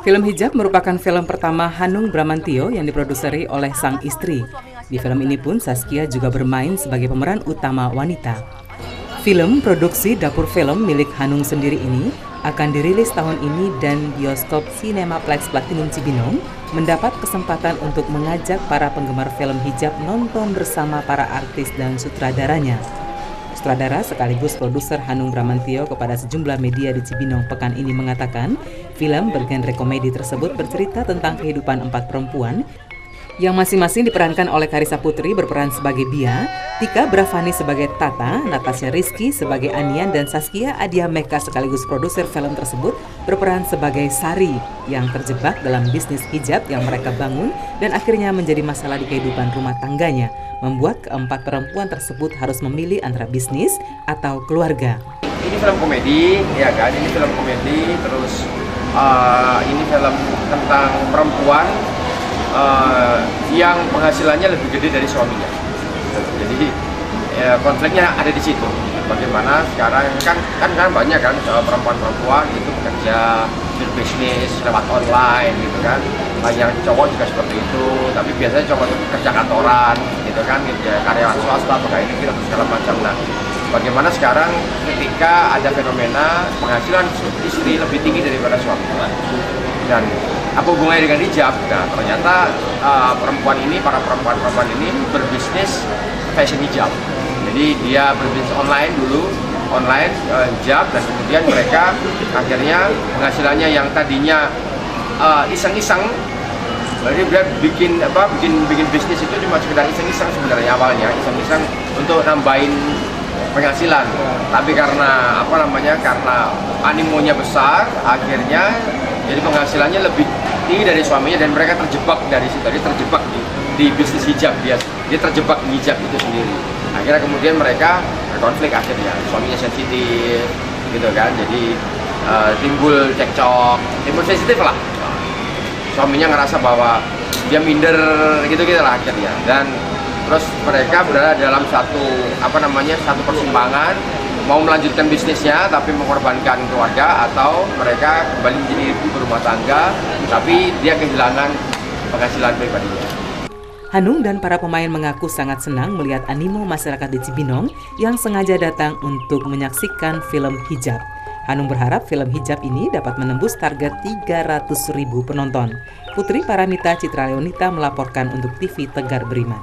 Film Hijab merupakan film pertama Hanung Bramantyo yang diproduseri oleh sang istri. Di film ini pun Zaskia juga bermain sebagai pemeran utama wanita. Film produksi dapur film milik Hanung sendiri ini akan dirilis tahun ini dan bioskop Cinemaplex Platinum Cibinong mendapat kesempatan untuk mengajak para penggemar film hijab nonton bersama para artis dan sutradaranya. Sutradara sekaligus produser Hanung Bramantyo kepada sejumlah media di Cibinong pekan ini mengatakan, film bergenre komedi tersebut bercerita tentang kehidupan 4 perempuan yang masing-masing diperankan oleh Karissa Putri berperan sebagai Bia, Tika Bravani sebagai Tata, Natasha Rizky sebagai Anian, dan Saskia Adia Meka sekaligus produser film tersebut berperan sebagai Sari yang terjebak dalam bisnis hijab yang mereka bangun dan akhirnya menjadi masalah di kehidupan rumah tangganya, membuat keempat perempuan tersebut harus memilih antara bisnis atau keluarga. Ini film komedi, ya kan? Ini film komedi, terus ini film tentang perempuan yang penghasilannya lebih gede dari suaminya. Jadi konfliknya ada di situ. Bagaimana sekarang kan banyak kan perempuan-perempuan itu bekerja berbisnis lewat online gitu kan. Banyak cowok juga seperti itu, tapi biasanya cowok itu kerja kantoran gitu kan, kerja karyawan swasta atau kayak gitu segala macam. Nah, bagaimana sekarang ketika ada fenomena penghasilan istri lebih tinggi daripada suami, dan apa hubungannya dengan hijab? Nah, ternyata para perempuan ini berbisnis fashion hijab. Jadi dia berbisnis online dulu, hijab, dan kemudian mereka akhirnya penghasilannya yang tadinya iseng-iseng, jadi dia bikin bisnis itu cuma sekedar iseng-iseng sebenarnya awalnya, iseng-iseng untuk nambahin penghasilan. Tapi karena karena animonya besar, akhirnya jadi penghasilannya lebih tinggi dari suaminya dan mereka terjebak dari situ. Dia terjebak di bisnis hijab, dia terjebak di hijab itu sendiri. Akhirnya kemudian mereka berkonflik akhirnya, suaminya sensitif gitu kan, jadi timbul cekcok, timbul sensitif lah. Suaminya ngerasa bahwa dia minder gitu lah akhirnya, dan terus mereka berada dalam satu persimpangan, mau melanjutkan bisnisnya tapi mengorbankan keluarga, atau mereka kembali menjadi ibu berumah tangga tapi dia kehilangan penghasilan pribadinya. Hanung dan para pemain mengaku sangat senang melihat animo masyarakat di Cibinong yang sengaja datang untuk menyaksikan film hijab. Hanung berharap film hijab ini dapat menembus target 300.000 penonton. Putri Paramita Citra Leonita melaporkan untuk TV Tegar Beriman.